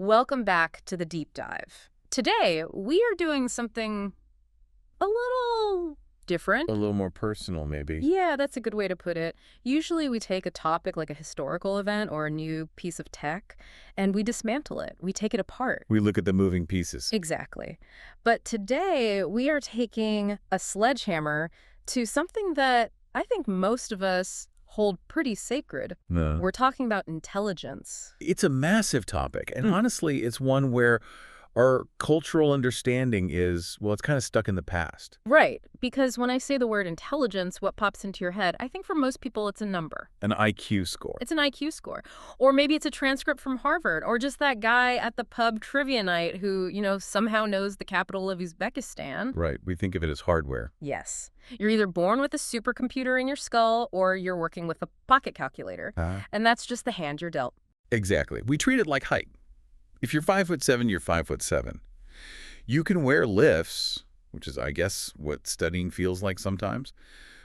Welcome back to the deep dive. Today, we are doing something a little different. A little more personal, maybe. Yeah, that's a good way to put it. Usually we take a topic like a historical event or a new piece of tech, and we dismantle it. We take it apart. We look at the moving pieces. Exactly. But today, we are taking a sledgehammer to something that I think most of us hold pretty sacred. No. We're talking about intelligence. It's a massive topic, and honestly, it's one where our cultural understanding is, well, it's kind of stuck in the past. Right, because when I say the word intelligence, what pops into your head? I think for most people it's a number. An IQ score. It's an IQ score. Or maybe it's a transcript from Harvard, or just that guy at the pub trivia night who, somehow knows the capital of Uzbekistan. Right, we think of it as hardware. Yes. You're either born with a supercomputer in your skull, or you're working with a pocket calculator. And that's just the hand you're dealt. Exactly. We treat it like height. If you're 5'7", you're 5'7". You can wear lifts, which is, I guess, what studying feels like sometimes,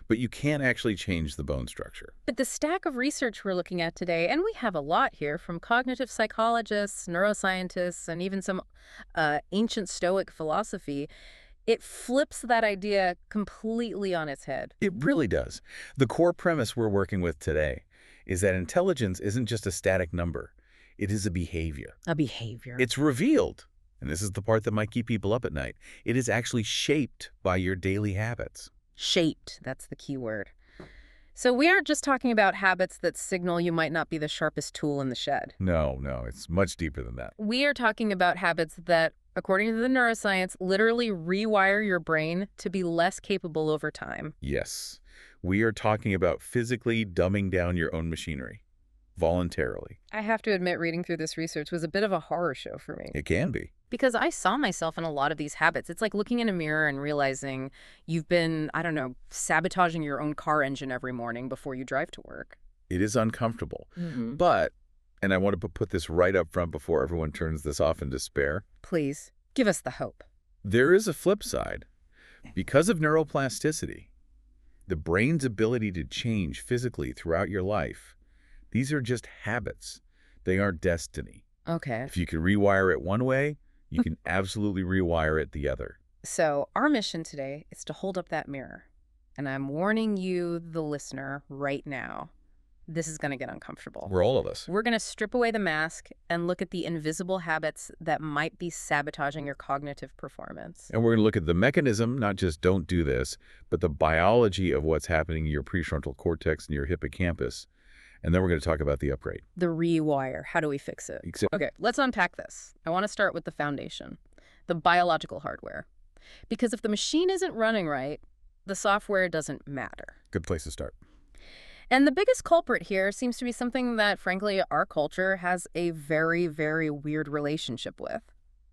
but you can't actually change the bone structure. But the stack of research we're looking at today, and we have a lot here from cognitive psychologists, neuroscientists, and even some ancient Stoic philosophy, it flips that idea completely on its head. It really does. The core premise we're working with today is that intelligence isn't just a static number. It is a behavior. A behavior. It's revealed, and this is the part that might keep people up at night. It is actually shaped by your daily habits. Shaped, that's the key word. So we aren't just talking about habits that signal you might not be the sharpest tool in the shed. No, it's much deeper than that. We are talking about habits that, according to the neuroscience, literally rewire your brain to be less capable over time. Yes, we are talking about physically dumbing down your own machinery. Voluntarily. I have to admit, reading through this research was a bit of a horror show for me. It can be. Because I saw myself in a lot of these habits. It's like looking in a mirror and realizing you've been, sabotaging your own car engine every morning before you drive to work. It is uncomfortable. Mm-hmm. But, and I want to put this right up front before everyone turns this off in despair. Please, give us the hope. There is a flip side. Because of neuroplasticity, the brain's ability to change physically throughout your life, these are just habits. They aren't destiny. Okay. If you can rewire it one way, you can absolutely rewire it the other. So our mission today is to hold up that mirror. And I'm warning you, the listener, right now. This is going to get uncomfortable. We're all of us. We're going to strip away the mask and look at the invisible habits that might be sabotaging your cognitive performance. And we're going to look at the mechanism, not just don't do this, but the biology of what's happening in your prefrontal cortex and your hippocampus. And then we're going to talk about the upgrade. The rewire. How do we fix it? Okay, let's unpack this. I want to start with the foundation, the biological hardware. Because if the machine isn't running right, the software doesn't matter. Good place to start. And the biggest culprit here seems to be something that, frankly, our culture has a very, very weird relationship with.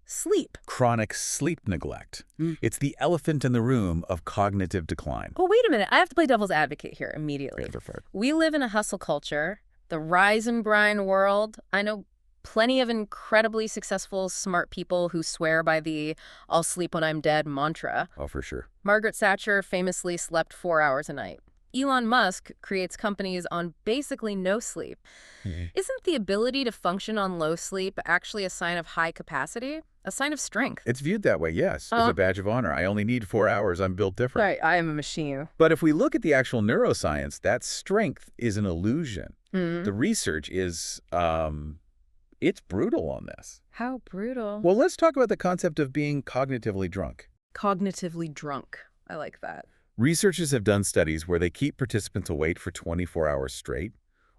Sleep. Chronic sleep neglect. It's the elephant in the room of cognitive decline. Well, wait a minute. I have to play devil's advocate here immediately. Go for it. We live in a hustle culture, the rise and grind world. I know plenty of incredibly successful, smart people who swear by the "I'll sleep when I'm dead" mantra. Oh, for sure. Margaret Thatcher famously slept 4 hours a night. Elon Musk creates companies on basically no sleep. Isn't the ability to function on low sleep actually a sign of high capacity? A sign of strength? It's viewed that way, yes, as a badge of honor. I only need 4 hours. I'm built different. Right, I am a machine. But if we look at the actual neuroscience, that strength is an illusion. The research is, it's brutal on this. How brutal. Well, let's talk about the concept of being cognitively drunk. Cognitively drunk. I like that. Researchers have done studies where they keep participants awake for 24 hours straight,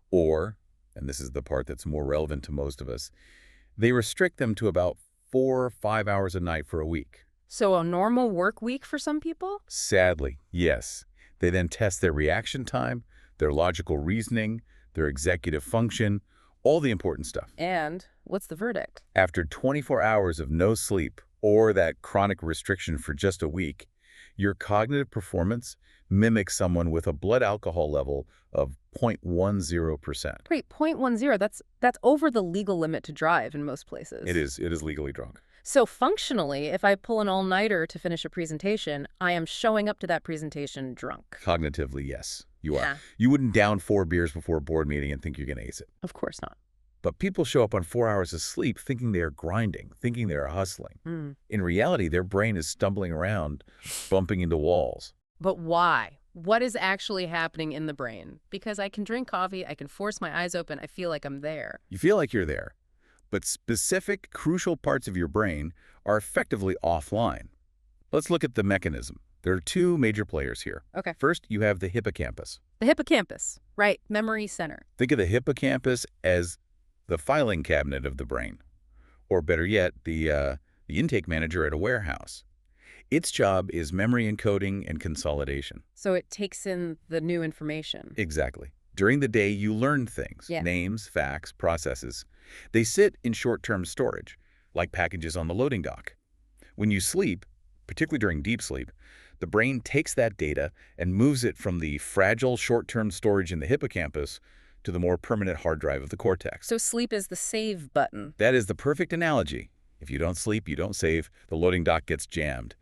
or, and this is the part that's more relevant to most of us, they restrict them to about 4 or 5 hours a night for a week. So a normal work week for some people? Sadly, yes. They then test their reaction time, their logical reasoning, their executive function, all the important stuff. And what's the verdict? After 24 hours of no sleep, or that chronic restriction for just a week, your cognitive performance mimics someone with a blood alcohol level of 0.10%. Wait, 0.10, that's over the legal limit to drive in most places. It is legally drunk. So functionally, if I pull an all-nighter to finish a presentation, I am showing up to that presentation drunk. Cognitively, yes, you are. Yeah. You wouldn't down 4 beers before a board meeting and think you're going to ace it. Of course not. But people show up on 4 hours of sleep thinking they are grinding, thinking they are hustling. Mm. In reality, their brain is stumbling around, bumping into walls. But why? What is actually happening in the brain? Because I can drink coffee, I can force my eyes open, I feel like I'm there. You feel like you're there, but specific, crucial parts of your brain are effectively offline. Let's look at the mechanism. There are two major players here. Okay. First, you have the hippocampus. The hippocampus, right, memory center. Think of the hippocampus as the filing cabinet of the brain, or better yet, the intake manager at a warehouse. Its job is memory encoding and consolidation. So it takes in the new information. Exactly. During the day, you learn things, Yeah. names, facts, processes. They sit in short-term storage, like packages on the loading dock. When you sleep, particularly during deep sleep, the brain takes that data and moves it from the fragile short-term storage in the hippocampus to the more permanent hard drive of the cortex. So sleep is the save button. That is the perfect analogy. If you don't sleep, you don't save, the loading dock gets jammed.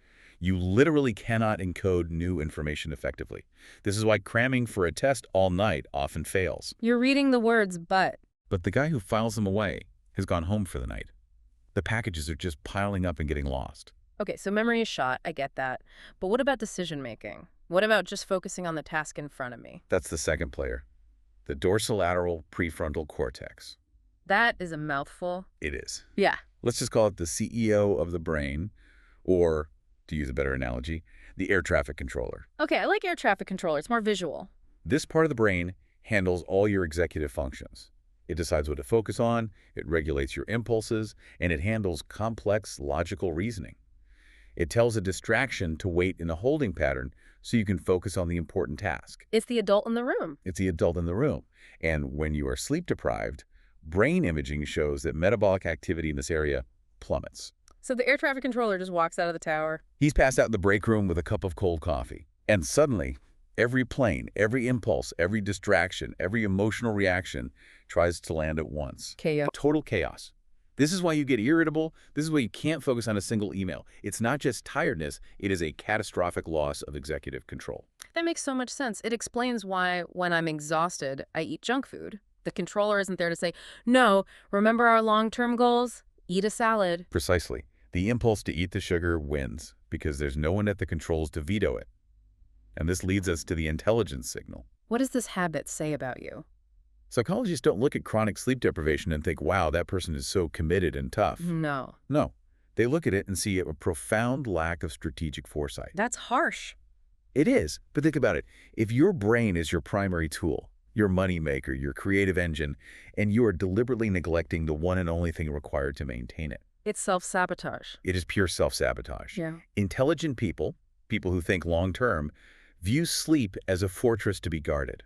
You literally cannot encode new information effectively. This is why cramming for a test all night often fails. You're reading the words, but. But the guy who files them away has gone home for the night. The packages are just piling up and getting lost. Okay, so memory is shot, I get that. But what about decision making? What about just focusing on the task in front of me? That's the second player, the dorsolateral prefrontal cortex. That is a mouthful. It is. Yeah. Let's just call it the CEO of the brain, or, to use a better analogy, the air traffic controller. Okay, I like air traffic controller. It's more visual. This part of the brain handles all your executive functions. It decides what to focus on, it regulates your impulses, and it handles complex logical reasoning. It tells a distraction to wait in a holding pattern so you can focus on the important task. It's the adult in the room. It's the adult in the room. And when you are sleep deprived, brain imaging shows that metabolic activity in this area plummets. So the air traffic controller just walks out of the tower. He's passed out in the break room with a cup of cold coffee. And suddenly, every plane, every impulse, every distraction, every emotional reaction tries to land at once. Chaos. Total chaos. This is why you get irritable. This is why you can't focus on a single email. It's not just tiredness. It is a catastrophic loss of executive control. That makes so much sense. It explains why, when I'm exhausted, I eat junk food. The controller isn't there to say, no, remember our long-term goals? Eat a salad. Precisely. The impulse to eat the sugar wins because there's no one at the controls to veto it. And this leads us to the intelligence signal. What does this habit say about you? Psychologists don't look at chronic sleep deprivation and think, wow, that person is so committed and tough. No. No. They look at it and see a profound lack of strategic foresight. That's harsh. It is. But think about it. If your brain is your primary tool, your moneymaker, your creative engine, and you are deliberately neglecting the one and only thing required to maintain it, It's self-sabotage. it is pure self-sabotage. Yeah. Intelligent people, people who think long-term, view sleep as a fortress to be guarded.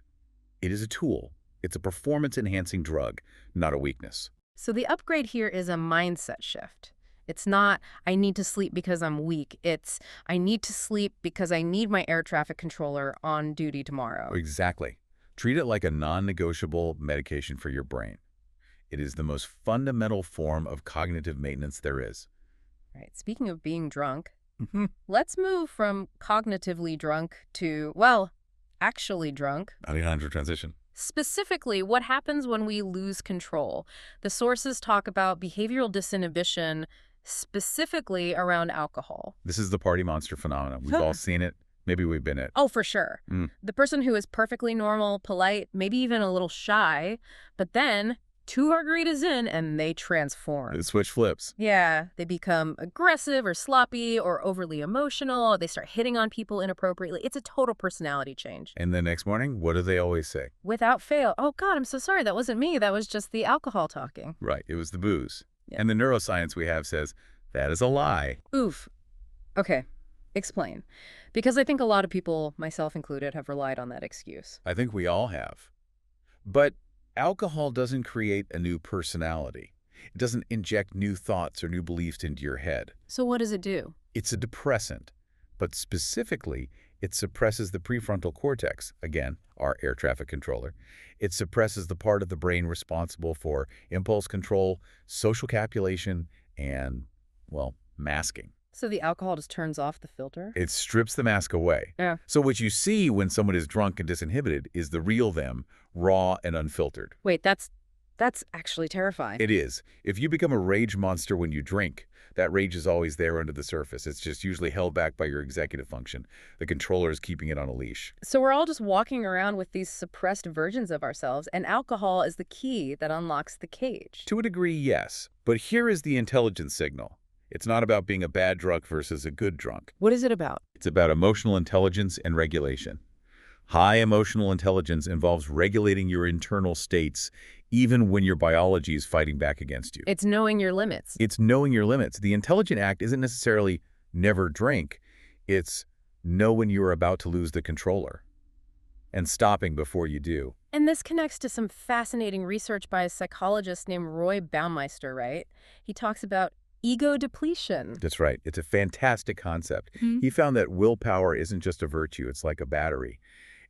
It is a tool. It's a performance-enhancing drug, not a weakness. So the upgrade here is a mindset shift. It's not, I need to sleep because I'm weak. It's, I need to sleep because I need my air traffic controller on duty tomorrow. Exactly. Treat it like a non-negotiable medication for your brain. It is the most fundamental form of cognitive maintenance there is. Right. Speaking of being drunk, let's move from cognitively drunk to, well, actually drunk. Alejandro transition. Specifically, what happens when we lose control? The sources talk about behavioral disinhibition, specifically around alcohol. This is the party monster phenomenon. We've all seen it. Maybe we've been it. Oh, for sure. Mm. The person who is perfectly normal, polite, maybe even a little shy, but then 2 margaritas in and they transform. The switch flips. Yeah, they become aggressive or sloppy or overly emotional. They start hitting on people inappropriately. It's a total personality change. And the next morning, what do they always say? Without fail, oh God, I'm so sorry. That wasn't me. That was just the alcohol talking. Right, it was the booze. Yeah. And the neuroscience we have says that is a lie. Oof. Okay, explain. Because I think a lot of people, myself included, have relied on that excuse. I think we all have. But alcohol doesn't create a new personality. It doesn't inject new thoughts or new beliefs into your head. So what does it do? It's a depressant, but specifically, it suppresses the prefrontal cortex, again, our air traffic controller. It suppresses the part of the brain responsible for impulse control, social calculation, and, well, masking. So the alcohol just turns off the filter? It strips the mask away. Yeah. So what you see when someone is drunk and disinhibited is the real them, raw and unfiltered. Wait, that's That's actually terrifying. It is. If you become a rage monster when you drink, that rage is always there under the surface. It's just usually held back by your executive function. The controller is keeping it on a leash. So we're all just walking around with these suppressed versions of ourselves, and alcohol is the key that unlocks the cage. To a degree, yes. But here is the intelligence signal. It's not about being a bad drunk versus a good drunk. What is it about? It's about emotional intelligence and regulation. High emotional intelligence involves regulating your internal states even when your biology is fighting back against you. It's knowing your limits. It's knowing your limits. The intelligent act isn't necessarily never drink. It's know when you are about to lose the controller and stopping before you do. And this connects to some fascinating research by a psychologist named Roy Baumeister, right? He talks about ego depletion. That's right. It's a fantastic concept. Hmm. He found that willpower isn't just a virtue. It's like a battery.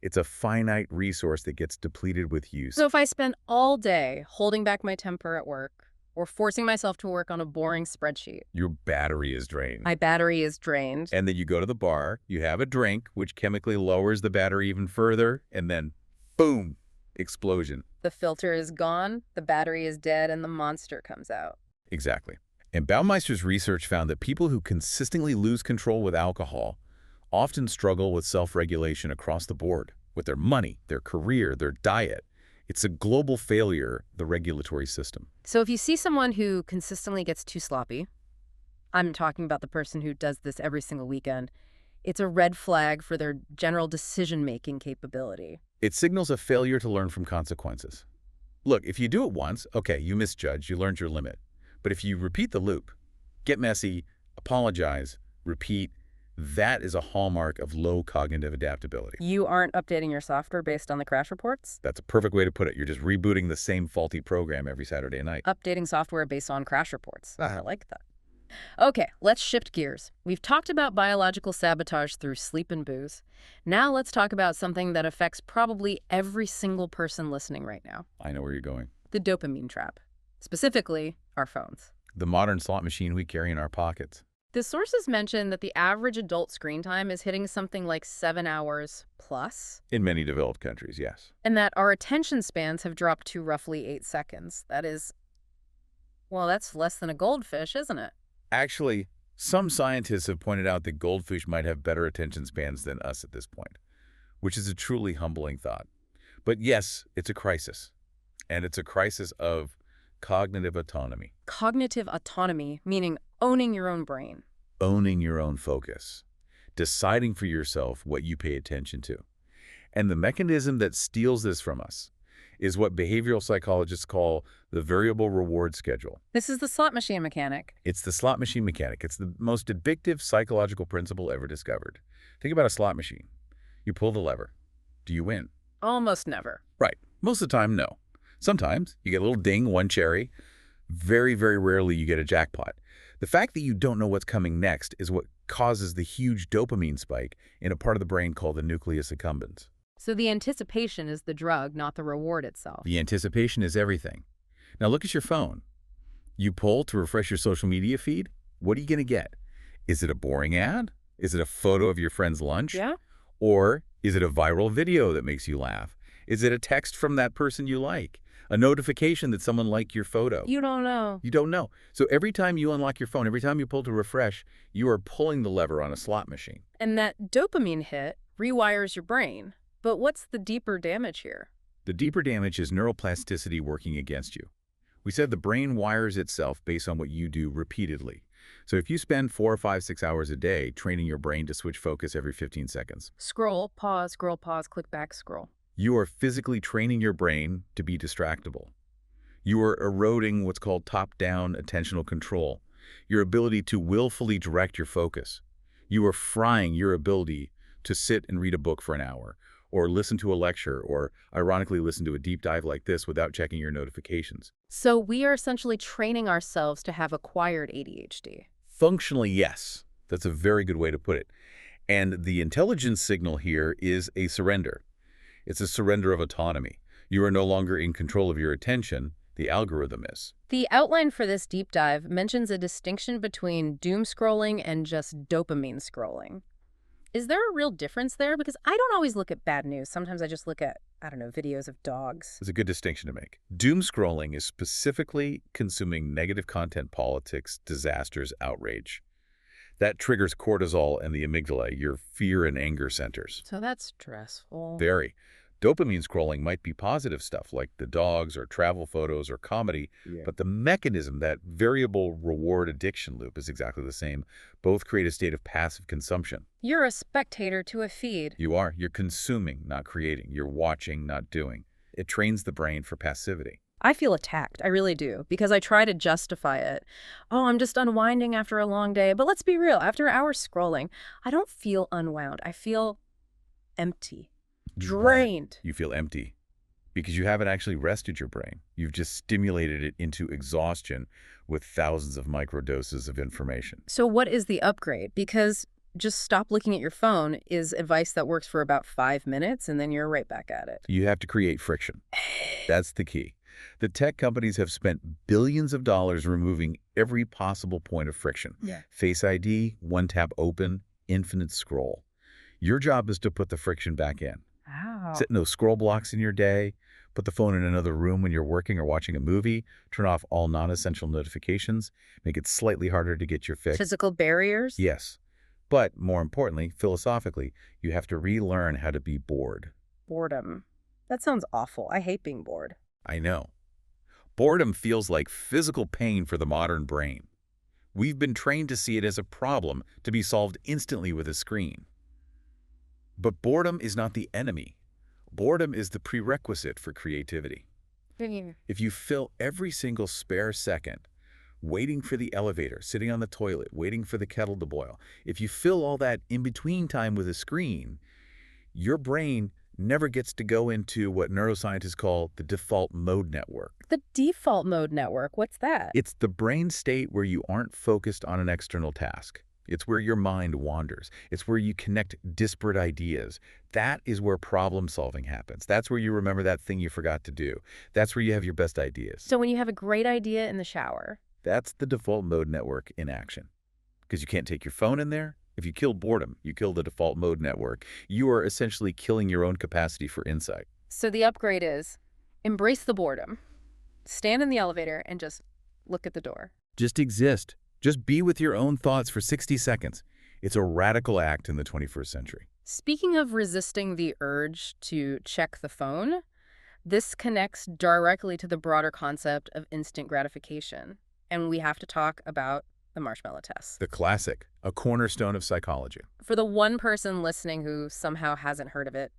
It's a finite resource that gets depleted with use. So if I spend all day holding back my temper at work or forcing myself to work on a boring spreadsheet, Your battery is drained. my battery is drained. And then you go to the bar, you have a drink, which chemically lowers the battery even further, and then boom, explosion. The filter is gone, the battery is dead, and the monster comes out. Exactly. And Baumeister's research found that people who consistently lose control with alcohol often struggle with self-regulation across the board, with their money, their career, their diet. It's a global failure, the regulatory system. So if you see someone who consistently gets too sloppy, I'm talking about the person who does this every single weekend, it's a red flag for their general decision-making capability. It signals a failure to learn from consequences. Look, if you do it once, okay, you misjudged, you learned your limit. But if you repeat the loop, get messy, apologize, repeat, that is a hallmark of low cognitive adaptability. You aren't updating your software based on the crash reports? That's a perfect way to put it. You're just rebooting the same faulty program every Saturday night. Updating software based on crash reports. I like that. Okay, let's shift gears. We've talked about biological sabotage through sleep and booze. Now let's talk about something that affects probably every single person listening right now. I know where you're going. The dopamine trap. Specifically, our phones. The modern slot machine we carry in our pockets. The sources mention that the average adult screen time is hitting something like 7 hours plus, In many developed countries, yes. and that our attention spans have dropped to roughly 8 seconds. That is, well, that's less than a goldfish, isn't it? Actually, some scientists have pointed out that goldfish might have better attention spans than us at this point, which is a truly humbling thought. But yes, it's a crisis, and it's a crisis of cognitive autonomy. Cognitive autonomy, meaning owning your own brain. Owning your own focus, deciding for yourself what you pay attention to. And the mechanism that steals this from us is what behavioral psychologists call the variable reward schedule. This is the slot machine mechanic. It's the slot machine mechanic. It's the most addictive psychological principle ever discovered. Think about a slot machine. You pull the lever. Do you win? Almost never. Right. Most of the time, no. Sometimes you get a little ding, one cherry. Very, very rarely you get a jackpot. The fact that you don't know what's coming next is what causes the huge dopamine spike in a part of the brain called the nucleus accumbens. So the anticipation is the drug, not the reward itself. The anticipation is everything. Now look at your phone. You pull to refresh your social media feed. What are you going to get? Is it a boring ad? Is it a photo of your friend's lunch? Yeah? Or is it a viral video that makes you laugh? Is it a text from that person you like? A notification that someone liked your photo? You don't know. You don't know. So every time you unlock your phone, every time you pull to refresh, you are pulling the lever on a slot machine. And that dopamine hit rewires your brain. But what's the deeper damage here? The deeper damage is neuroplasticity working against you. We said the brain wires itself based on what you do repeatedly. So if you spend 4, 5, 6 hours a day training your brain to switch focus every 15 seconds, Scroll, pause, click back, scroll. you are physically training your brain to be distractible. You are eroding what's called top-down attentional control, your ability to willfully direct your focus. You are frying your ability to sit and read a book for an hour, or listen to a lecture, or ironically listen to a deep dive like this without checking your notifications. So we are essentially training ourselves to have acquired ADHD. Functionally, yes. That's a very good way to put it. And the intelligence signal here is a surrender. It's a surrender of autonomy. You are no longer in control of your attention. The algorithm is. The outline for this deep dive mentions a distinction between doom scrolling and just dopamine scrolling. Is there a real difference there? Because I don't always look at bad news. Sometimes I just look at I don't know, videos of dogs. It's a good distinction to make. Doom scrolling is specifically consuming negative content, politics, disasters, outrage. That triggers cortisol and the amygdala, your fear and anger centers. So that's stressful. Very. Dopamine scrolling might be positive stuff like the dogs or travel photos or comedy, Yeah. but the mechanism, that variable reward addiction loop, is exactly the same. Both create a state of passive consumption. You're a spectator to a feed. You are. You're consuming, not creating. You're watching, not doing. It trains the brain for passivity. I feel attacked. I really do, because I try to justify it. Oh, I'm just unwinding after a long day. But let's be real, after hours scrolling, I don't feel unwound. I feel empty, drained. You feel empty because you haven't actually rested your brain. You've just stimulated it into exhaustion with thousands of microdoses of information. So what is the upgrade? Because just stop looking at your phone is advice that works for about 5 minutes, and then you're right back at it. You have to create friction. That's the key. The tech companies have spent billions of dollars removing every possible point of friction. Yeah. Face ID, one tap open, infinite scroll. Your job is to put the friction back in. Wow. Set no scroll blocks in your day. Put the phone in another room when you're working or watching a movie. Turn off all non-essential notifications. Make it slightly harder to get your fix. Physical barriers? Yes. But more importantly, philosophically, you have to relearn how to be bored. Boredom. That sounds awful. I hate being bored. I know. Boredom feels like physical pain for the modern brain. We've been trained to see it as a problem to be solved instantly with a screen. But boredom is not the enemy. Boredom is the prerequisite for creativity. If you fill every single spare second waiting for the elevator, sitting on the toilet, waiting for the kettle to boil, if you fill all that in-between time with a screen, your brain never gets to go into what neuroscientists call the default mode network. The default mode network, what's that? It's the brain state where you aren't focused on an external task. It's where your mind wanders. It's where you connect disparate ideas. That is where problem solving happens. That's where you remember that thing you forgot to do. That's where you have your best ideas. So when you have a great idea in the shower. That's the default mode network in action. Because you can't take your phone in there. If you kill boredom, you kill the default mode network. You are essentially killing your own capacity for insight. So the upgrade is embrace the boredom. Stand in the elevator and just look at the door. Just exist. Just be with your own thoughts for 60 seconds. It's a radical act in the 21st century. Speaking of resisting the urge to check the phone, this connects directly to the broader concept of instant gratification. And we have to talk about the marshmallow test. The classic, a cornerstone of psychology. For the one person listening who somehow hasn't heard of it,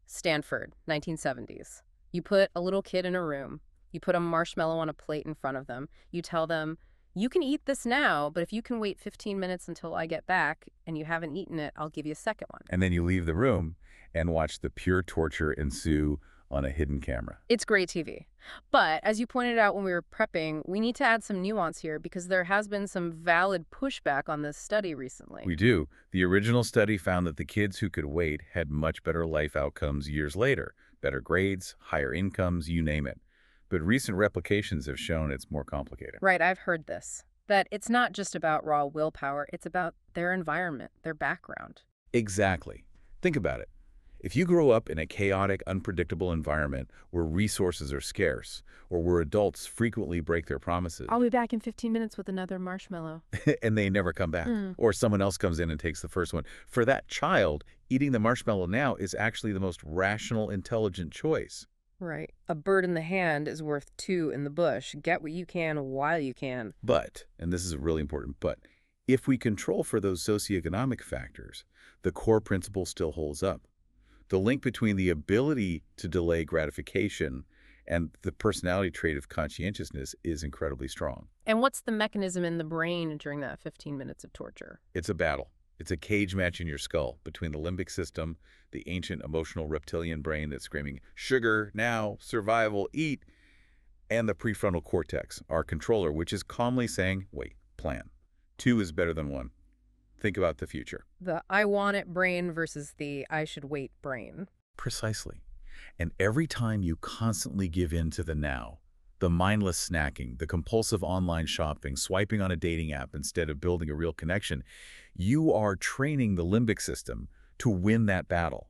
Stanford, 1970s. You put a little kid in a room. You put a marshmallow on a plate in front of them. You tell them, you can eat this now, but if you can wait 15 minutes until I get back and you haven't eaten it, I'll give you a second one. And then you leave the room and watch the pure torture ensue on a hidden camera. It's great TV. But as you pointed out when we were prepping, we need to add some nuance here because there has been some valid pushback on this study recently. We do. The original study found that the kids who could wait had much better life outcomes years later. Better grades, higher incomes, you name it. But recent replications have shown it's more complicated. Right, I've heard this. That it's not just about raw willpower, it's about their environment, their background. Exactly. Think about it. If you grow up in a chaotic, unpredictable environment where resources are scarce, or where adults frequently break their promises, I'll be back in 15 minutes with another marshmallow. and they never come back, or someone else comes in and takes the first one, for that child, eating the marshmallow now is actually the most rational, intelligent choice. Right. A bird in the hand is worth two in the bush. Get what you can while you can. But, and this is really important, but if we control for those socioeconomic factors, the core principle still holds up. The link between the ability to delay gratification and the personality trait of conscientiousness is incredibly strong. And what's the mechanism in the brain during that 15 minutes of torture? It's a battle. It's a cage match in your skull between the limbic system, the ancient emotional reptilian brain that's screaming, sugar, now, survival, eat, and the prefrontal cortex, our controller, which is calmly saying, wait, plan. 2 is better than 1. Think about the future. The I want it brain versus the I should wait brain. Precisely. And every time you constantly give in to the now, the mindless snacking, the compulsive online shopping, swiping on a dating app instead of building a real connection, you are training the limbic system to win that battle.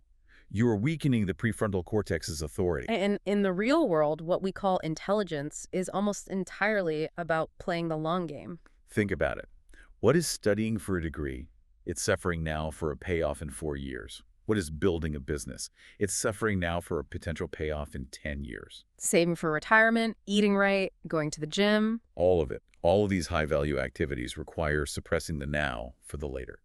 You are weakening the prefrontal cortex's authority. And in the real world, what we call intelligence is almost entirely about playing the long game. Think about it. What is studying for a degree? It's suffering now for a payoff in 4 years. What is building a business? It's suffering now for a potential payoff in 10 years. Saving for retirement, eating right, going to the gym. All of it. All of these high-value activities require suppressing the now for the later.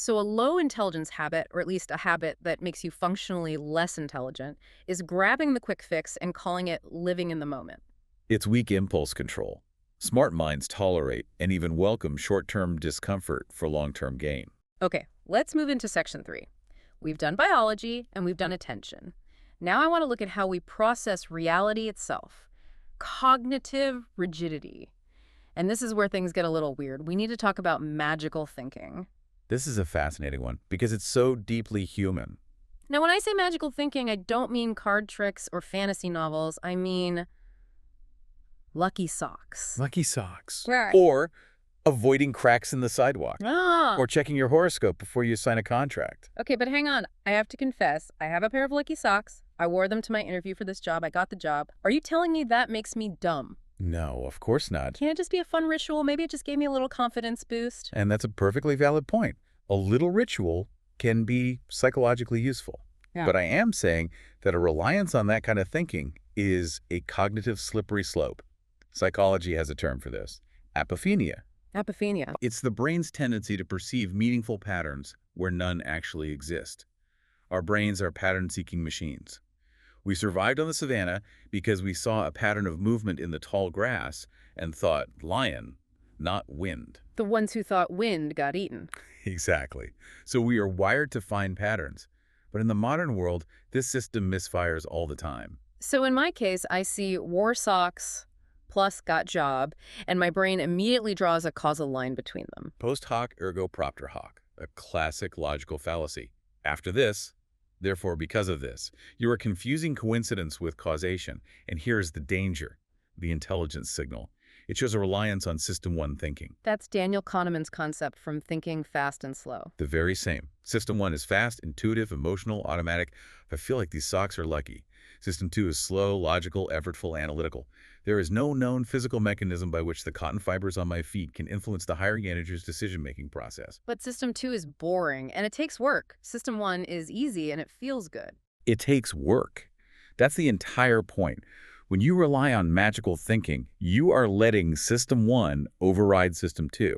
So a low intelligence habit, or at least a habit that makes you functionally less intelligent, is grabbing the quick fix and calling it living in the moment. It's weak impulse control. Smart minds tolerate and even welcome short-term discomfort for long-term gain. Okay, let's move into section 3. We've done biology and we've done attention. Now I want to look at how we process reality itself. Cognitive rigidity. And this is where things get a little weird. We need to talk about magical thinking. This is a fascinating one because it's so deeply human. Now, when I say magical thinking, I don't mean card tricks or fantasy novels. I mean lucky socks. Lucky socks. Right. Or avoiding cracks in the sidewalk. Ah. Or checking your horoscope before you sign a contract. Okay, but hang on. I have to confess, I have a pair of lucky socks. I wore them to my interview for this job. I got the job. Are you telling me that makes me dumb? No, of course not. Can't it just be a fun ritual? Maybe it just gave me a little confidence boost. And that's a perfectly valid point. A little ritual can be psychologically useful. Yeah. But I am saying that a reliance on that kind of thinking is a cognitive slippery slope. Psychology has a term for this: apophenia. Apophenia. It's the brain's tendency to perceive meaningful patterns where none actually exist. Our brains are pattern-seeking machines. We survived on the savannah because we saw a pattern of movement in the tall grass and thought lion, not wind. The ones who thought wind got eaten. Exactly. So we are wired to find patterns. But in the modern world, this system misfires all the time. So in my case, I see wore socks plus got job, and my brain immediately draws a causal line between them. Post hoc ergo propter hoc, a classic logical fallacy. After this, therefore because of this. You are confusing coincidence with causation, and here's the danger: the intelligence signal. It shows a reliance on System 1 thinking. That's Daniel Kahneman's concept from thinking fast and slow. The very same. System 1 is fast, intuitive, emotional, automatic. I feel like these socks are lucky. System 2 is slow, logical, effortful, analytical. There is no known physical mechanism by which the cotton fibers on my feet can influence the hiring manager's decision-making process. But System 2 is boring, and it takes work. System 1 is easy, and it feels good. It takes work. That's the entire point. When you rely on magical thinking, you are letting System 1 override System 2.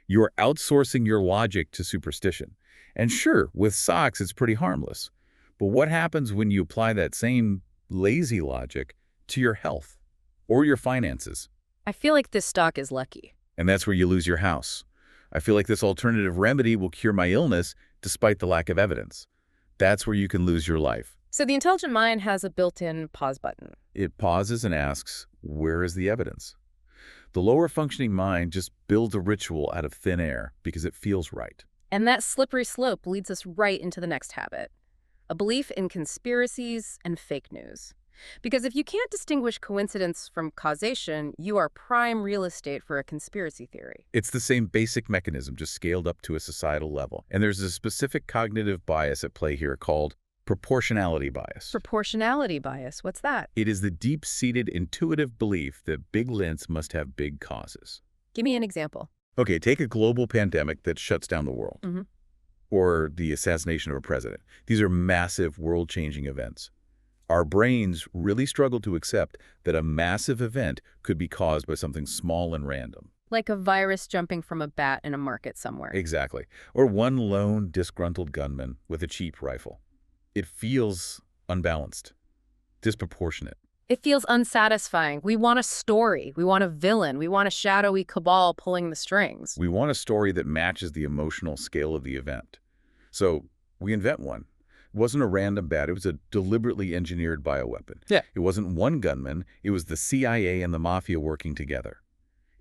You are outsourcing your logic to superstition. And sure, with socks, it's pretty harmless. But what happens when you apply that same lazy logic to your health or your finances? I feel like this stock is lucky. And that's where you lose your house. I feel like this alternative remedy will cure my illness despite the lack of evidence. That's where you can lose your life. So the intelligent mind has a built-in pause button. It pauses and asks, where is the evidence? The lower functioning mind just builds a ritual out of thin air because it feels right. And that slippery slope leads us right into the next habit: a belief in conspiracies and fake news. Because if you can't distinguish coincidence from causation, you are prime real estate for a conspiracy theory. It's the same basic mechanism, just scaled up to a societal level. And there's a specific cognitive bias at play here called proportionality bias. Proportionality bias, what's that? It is the deep-seated intuitive belief that big lens must have big causes. Give me an example. Okay, take a global pandemic that shuts down the world. Mm-hmm. Or the assassination of a president. These are massive, world-changing events. Our brains really struggle to accept that a massive event could be caused by something small and random. Like a virus jumping from a bat in a market somewhere. Exactly. Or one lone, disgruntled gunman with a cheap rifle. It feels unbalanced, disproportionate. It feels unsatisfying. We want a story. We want a villain. We want a shadowy cabal pulling the strings. We want a story that matches the emotional scale of the event. So we invent one. It wasn't a random bat. It was a deliberately engineered bioweapon. Yeah. It wasn't one gunman. It was the CIA and the mafia working together.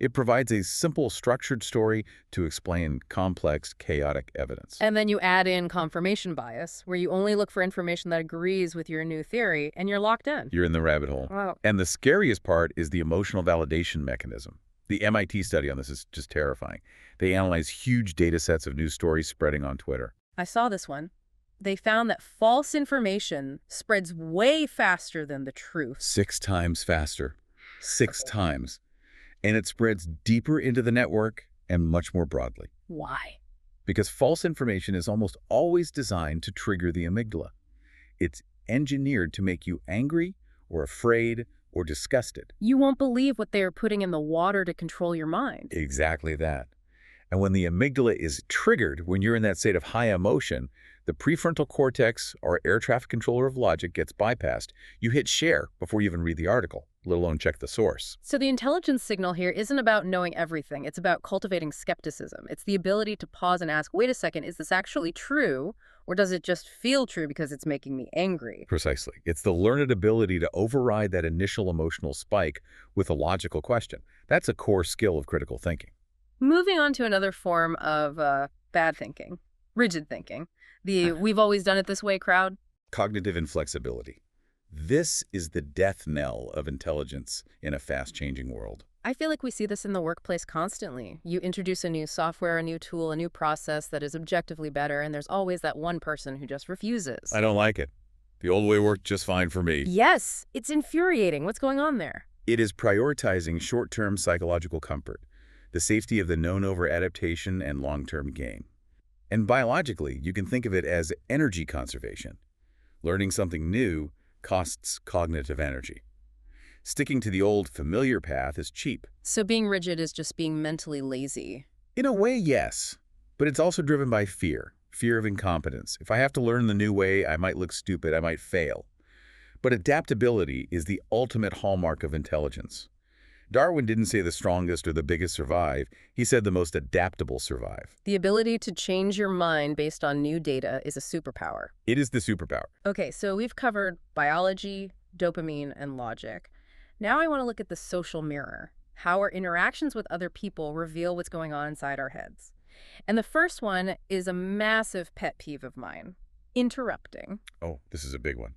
It provides a simple, structured story to explain complex, chaotic evidence. And then you add in confirmation bias, where you only look for information that agrees with your new theory, and you're locked in. You're in the rabbit hole. Wow. And the scariest part is the emotional validation mechanism. The MIT study on this is just terrifying. They analyze huge data sets of news stories spreading on Twitter. I saw this one. They found that false information spreads way faster than the truth. 6 times faster. 6 times. And it spreads deeper into the network and much more broadly. Why? Because false information is almost always designed to trigger the amygdala. It's engineered to make you angry or afraid or disgusted. You won't believe what they are putting in the water to control your mind. Exactly that. And when the amygdala is triggered, when you're in that state of high emotion, the prefrontal cortex, or air traffic controller of logic, gets bypassed. You hit share before you even read the article, let alone check the source. So the intelligence signal here isn't about knowing everything. It's about cultivating skepticism. It's the ability to pause and ask, wait a second, is this actually true? Or does it just feel true because it's making me angry? Precisely. It's the learned ability to override that initial emotional spike with a logical question. That's a core skill of critical thinking. Moving on to another form of bad thinking, rigid thinking. The we've always done it this way crowd. Cognitive inflexibility. This is the death knell of intelligence in a fast-changing world. I feel like we see this in the workplace constantly. You introduce a new software, a new tool, a new process that is objectively better, and there's always that one person who just refuses. I don't like it. The old way worked just fine for me. Yes, it's infuriating. What's going on there? It is prioritizing short-term psychological comfort, the safety of the known over adaptation and long-term gain. And biologically, you can think of it as energy conservation. Learning something new costs cognitive energy. Sticking to the old familiar path is cheap. So being rigid is just being mentally lazy. In a way, yes. But it's also driven by fear. Fear of incompetence. If I have to learn the new way, I might look stupid, I might fail. But adaptability is the ultimate hallmark of intelligence. Darwin didn't say the strongest or the biggest survive. He said the most adaptable survive. The ability to change your mind based on new data is a superpower. It is the superpower. Okay, so we've covered biology, dopamine, and logic. Now I want to look at the social mirror, how our interactions with other people reveal what's going on inside our heads. And the first one is a massive pet peeve of mine, interrupting. Oh, this is a big one.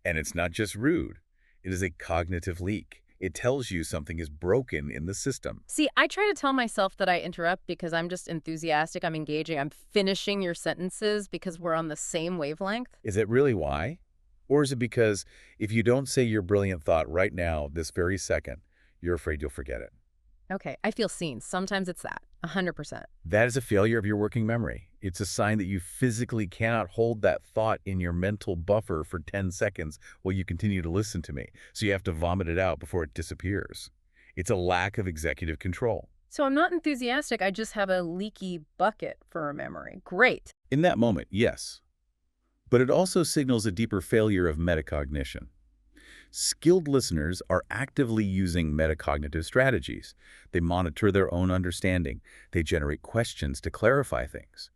And it's not just rude. It is a cognitive leak. It tells you something is broken in the system. See, I try to tell myself that I interrupt because I'm just enthusiastic, I'm engaging, I'm finishing your sentences because we're on the same wavelength. Is it really why? Or is it because if you don't say your brilliant thought right now, this very second, you're afraid you'll forget it? Okay, I feel seen. Sometimes it's that, 100%. That is a failure of your working memory. It's a sign that you physically cannot hold that thought in your mental buffer for 10 seconds while you continue to listen to me. So you have to vomit it out before it disappears. It's a lack of executive control. So I'm not enthusiastic, I just have a leaky bucket for a memory. Great. In that moment, yes. But it also signals a deeper failure of metacognition. Skilled listeners are actively using metacognitive strategies. They monitor their own understanding. They generate questions to clarify things.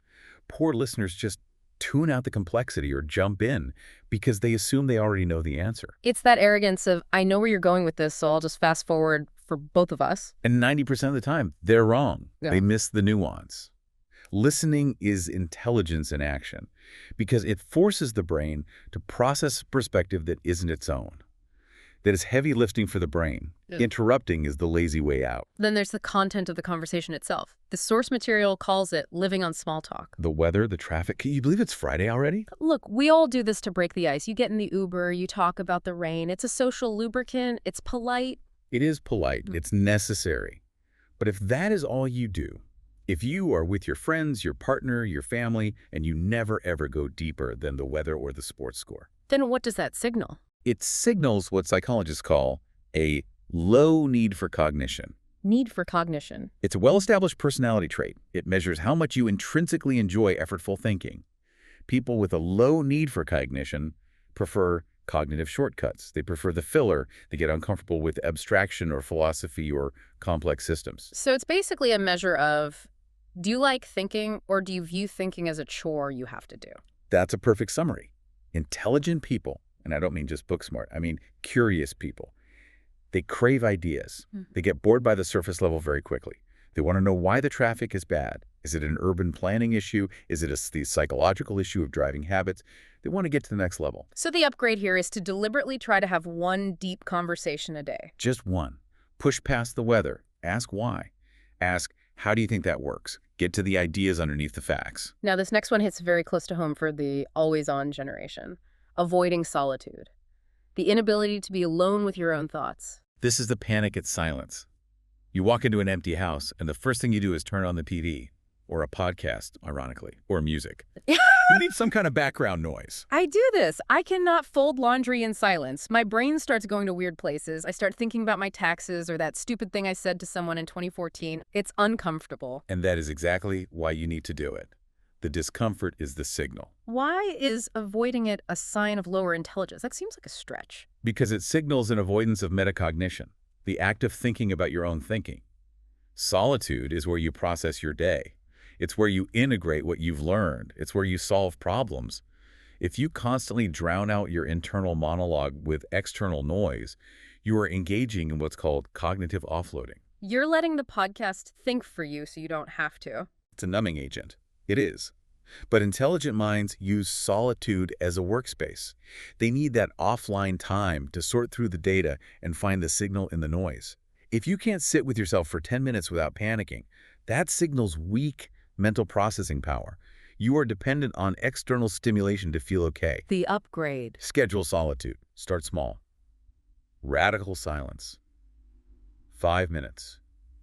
Poor listeners just tune out the complexity or jump in because they assume they already know the answer. It's that arrogance of, I know where you're going with this, so I'll just fast forward for both of us. And 90% of the time, they're wrong. Yeah. They miss the nuance. Listening is intelligence in action because it forces the brain to process a perspective that isn't its own. That is heavy lifting for the brain. Yeah. Interrupting is the lazy way out. Then there's the content of the conversation itself. The source material calls it living on small talk. The weather, the traffic. Can you believe it's Friday already? Look, we all do this to break the ice. You get in the Uber, you talk about the rain. It's a social lubricant. It's polite. It is polite. It's necessary. But if that is all you do, if you are with your friends, your partner, your family, and you never ever go deeper than the weather or the sports score, Then what does that signal? it signals what psychologists call a low need for cognition. Need for cognition. It's a well-established personality trait. It measures how much you intrinsically enjoy effortful thinking. People with a low need for cognition prefer cognitive shortcuts. They prefer the filler. They get uncomfortable with abstraction or philosophy or complex systems. So it's basically a measure of, do you like thinking or do you view thinking as a chore you have to do? That's a perfect summary. Intelligent people, and I don't mean just book smart, I mean curious people, they crave ideas. They get bored by the surface level very quickly. They want to know why the traffic is bad. Is it an urban planning issue? Is it the psychological issue of driving habits? They want to get to the next level. So the upgrade here is to deliberately try to have one deep conversation a day. Just one. Push past the weather. Ask why. Ask, How do you think that works? Get to the ideas underneath the facts. Now, this next one hits very close to home for the always-on generation. Avoiding solitude. The inability to be alone with your own thoughts. This is the panic at silence. You walk into an empty house, and the first thing you do is turn on the TV, or a podcast, ironically, or music. You need some kind of background noise. I do this. I cannot fold laundry in silence. My brain starts going to weird places. I start thinking about my taxes or that stupid thing I said to someone in 2014. It's uncomfortable. And that is exactly why you need to do it. The discomfort is the signal. Why is avoiding it a sign of lower intelligence? That seems like a stretch. Because it signals an avoidance of metacognition, the act of thinking about your own thinking. Solitude is where you process your day. It's where you integrate what you've learned. It's where you solve problems. If you constantly drown out your internal monologue with external noise, you are engaging in what's called cognitive offloading. You're letting the podcast think for you so you don't have to. It's a numbing agent. It is. But intelligent minds use solitude as a workspace. They need that offline time to sort through the data and find the signal in the noise. If you can't sit with yourself for 10 minutes without panicking, that signals weak mental processing power. You are dependent on external stimulation to feel okay. The upgrade. Schedule solitude. Start small. Radical silence. 5 minutes.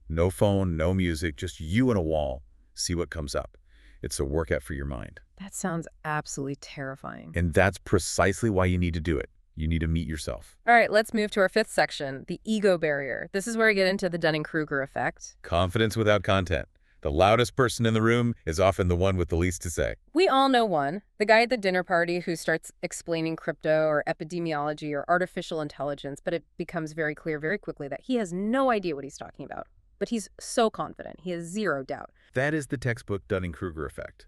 No phone, no music, just you and a wall. See what comes up. It's a workout for your mind. That sounds absolutely terrifying. And that's precisely why you need to do it. You need to meet yourself. All right, let's move to our fifth section, the ego barrier. This is where we get into the Dunning-Kruger effect. Confidence without content. The loudest person in the room is often the one with the least to say. We all know one, the guy at the dinner party who starts explaining crypto or epidemiology or artificial intelligence, but it becomes very clear very quickly that he has no idea what he's talking about. But he's so confident. He has zero doubt. That is the textbook Dunning-Kruger effect.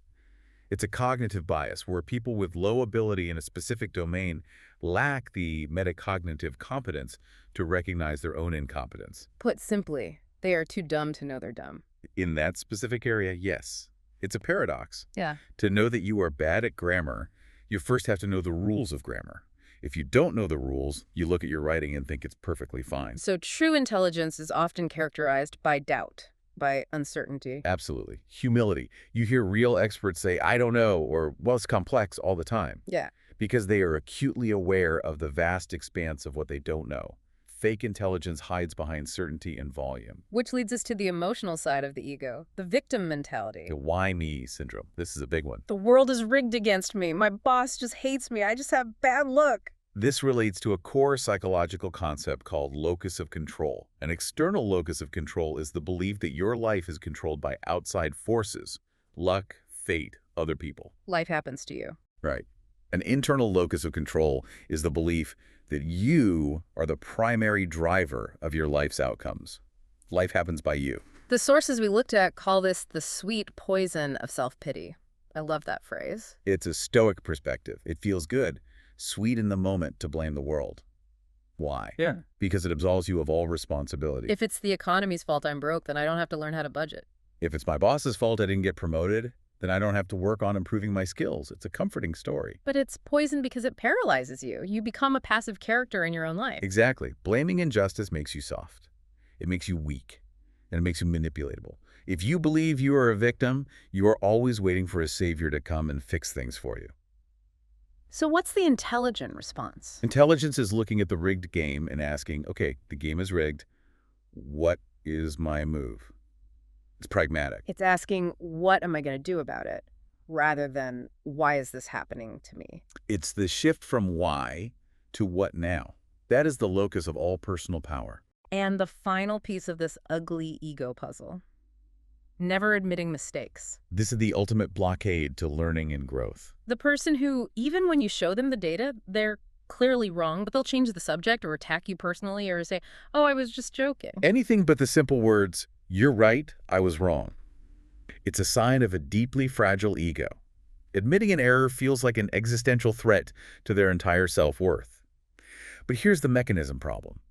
It's a cognitive bias where people with low ability in a specific domain lack the metacognitive competence to recognize their own incompetence. Put simply, they are too dumb to know they're dumb. In that specific area, yes. It's a paradox. Yeah. To know that you are bad at grammar, you first have to know the rules of grammar. If you don't know the rules, you look at your writing and think it's perfectly fine. So true intelligence is often characterized by doubt, by uncertainty. Absolutely. Humility. You hear real experts say, I don't know, or, well, it's complex all the time. Yeah. Because they are acutely aware of the vast expanse of what they don't know. Fake intelligence hides behind certainty and volume. Which leads us to the emotional side of the ego, the victim mentality. The why me syndrome. This is a big one. The world is rigged against me. My boss just hates me. I just have bad luck. This relates to a core psychological concept called locus of control. An external locus of control is the belief that your life is controlled by outside forces, luck, fate, other people. Life happens to you. Right. An internal locus of control is the belief that you are the primary driver of your life's outcomes. Life happens by you. The sources we looked at call this the sweet poison of self-pity. I love that phrase. It's a stoic perspective. It feels good, sweet in the moment to blame the world. Why? Yeah. Because it absolves you of all responsibility. If it's the economy's fault I'm broke, then I don't have to learn how to budget. If it's my boss's fault I didn't get promoted, then I don't have to work on improving my skills. It's a comforting story. But it's poison because it paralyzes you. You become a passive character in your own life. Exactly. Blaming injustice makes you soft. It makes you weak. And it makes you manipulatable. If you believe you are a victim, you are always waiting for a savior to come and fix things for you. So what's the intelligent response? Intelligence is looking at the rigged game and asking, okay, the game is rigged. What is my move? It's pragmatic. It's asking, what am I going to do about it? Rather than, why is this happening to me? It's the shift from why to what now. That is the locus of all personal power. And the final piece of this ugly ego puzzle. Never admitting mistakes. This is the ultimate blockade to learning and growth. The person who, even when you show them the data, they're clearly wrong, but they'll change the subject or attack you personally or say, oh, I was just joking. Anything but the simple words, you're right, I was wrong. It's a sign of a deeply fragile ego. Admitting an error feels like an existential threat to their entire self-worth. But here's the mechanism problem.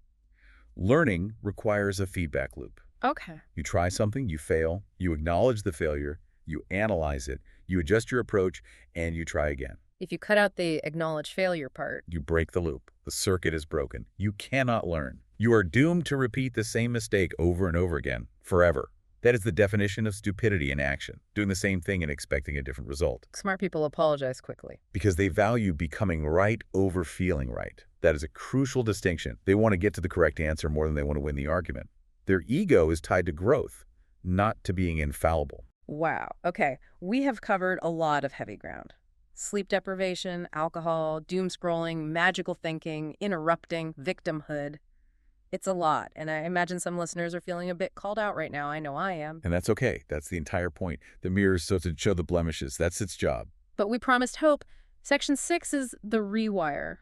Learning requires a feedback loop. Okay. You try something, you fail, you acknowledge the failure, you analyze it, you adjust your approach, and you try again. If you cut out the acknowledge failure part, You break the loop. The circuit is broken. You cannot learn. You are doomed to repeat the same mistake over and over again, forever. That is the definition of stupidity in action, doing the same thing and expecting a different result. Smart people apologize quickly. Because they value becoming right over feeling right. That is a crucial distinction. They want to get to the correct answer more than they want to win the argument. Their ego is tied to growth, not to being infallible. Wow. Okay, we have covered a lot of heavy ground. Sleep deprivation, alcohol, doom scrolling, magical thinking, interrupting, victimhood. It's a lot, and I imagine some listeners are feeling a bit called out right now. I know I am. And that's okay. That's the entire point. The mirror is so to show the blemishes. That's its job. But we promised hope. Section 6 is the rewire,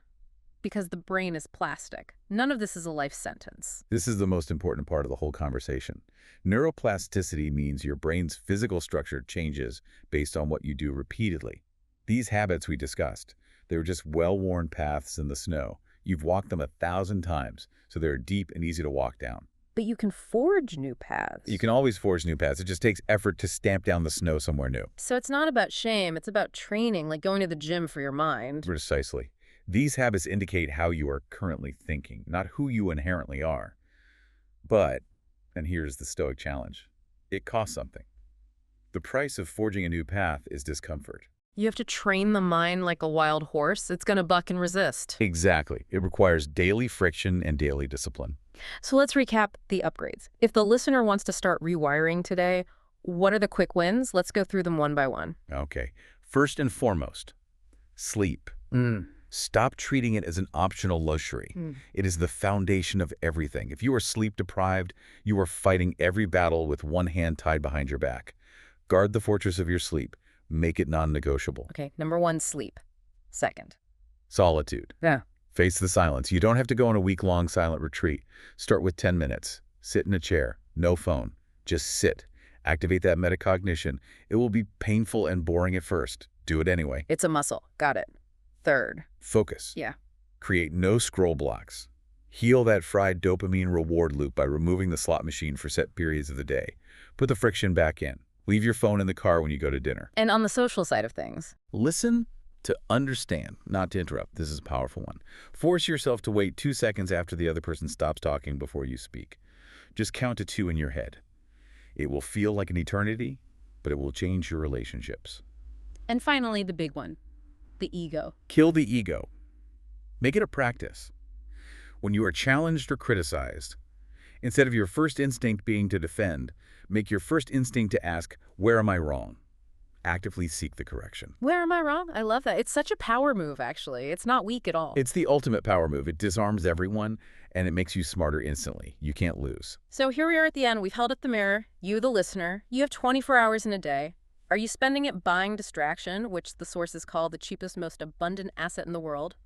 because the brain is plastic. None of this is a life sentence. This is the most important part of the whole conversation. Neuroplasticity means your brain's physical structure changes based on what you do repeatedly. These habits we discussed, they were just well-worn paths in the snow. You've walked them 1,000 times, so they're deep and easy to walk down. But you can forge new paths. You can always forge new paths. It just takes effort to stamp down the snow somewhere new. So it's not about shame, it's about training, like going to the gym for your mind. Precisely. These habits indicate how you are currently thinking, not who you inherently are. But, and here's the Stoic challenge, it costs something. The price of forging a new path is discomfort. You have to train the mind like a wild horse. It's going to buck and resist. Exactly. It requires daily friction and daily discipline. So let's recap the upgrades. If the listener wants to start rewiring today, what are the quick wins? Let's go through them one by one. Okay. First and foremost, sleep. Stop treating it as an optional luxury. It is the foundation of everything. If you are sleep deprived, you are fighting every battle with one hand tied behind your back. Guard the fortress of your sleep. Make it non-negotiable. Okay, number 1, sleep. Second. Solitude. Yeah. Face the silence. You don't have to go on a week-long silent retreat. Start with 10 minutes. Sit in a chair. No phone. Just sit. Activate that metacognition. It will be painful and boring at first. Do it anyway. It's a muscle. Got it. Third. Focus. Yeah. Create no scroll blocks. Heal that fried dopamine reward loop by removing the slot machine for set periods of the day. Put the friction back in. Leave your phone in the car when you go to dinner. And on the social side of things? Listen to understand, not to interrupt. This is a powerful one. Force yourself to wait 2 seconds after the other person stops talking before you speak. Just count to 2 in your head. It will feel like an eternity, but it will change your relationships. And finally, the big one, the ego. Kill the ego. Make it a practice. When you are challenged or criticized, instead of your first instinct being to defend, make your first instinct to ask, where am I wrong? Actively seek the correction. Where am I wrong? I love that. It's such a power move, actually. It's not weak at all. It's the ultimate power move. It disarms everyone, and it makes you smarter instantly. You can't lose. So here we are at the end. We've held up the mirror. You, the listener, you have 24 hours in a day. Are you spending it buying distraction, which the sources call the cheapest, most abundant asset in the world?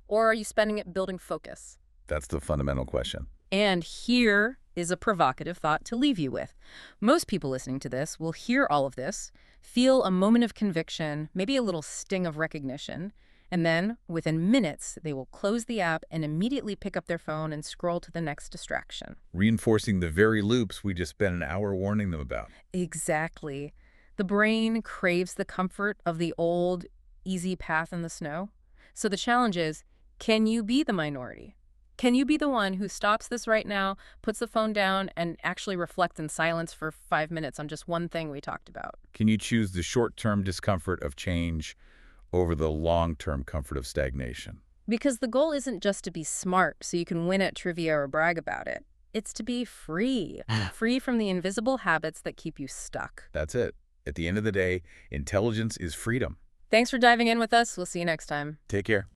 Or are you spending it building focus? That's the fundamental question. And here is a provocative thought to leave you with. Most people listening to this will hear all of this, feel a moment of conviction, maybe a little sting of recognition, and then, within minutes, they will close the app and immediately pick up their phone and scroll to the next distraction. Reinforcing the very loops we just spent an hour warning them about. Exactly. The brain craves the comfort of the old, easy path in the snow. So the challenge is, can you be the minority? Can you be the one who stops this right now, puts the phone down, and actually reflects in silence for 5 minutes on just one thing we talked about? Can you choose the short-term discomfort of change over the long-term comfort of stagnation? Because the goal isn't just to be smart so you can win at trivia or brag about it. It's to be free. Free from the invisible habits that keep you stuck. That's it. At the end of the day, intelligence is freedom. Thanks for diving in with us. We'll see you next time. Take care.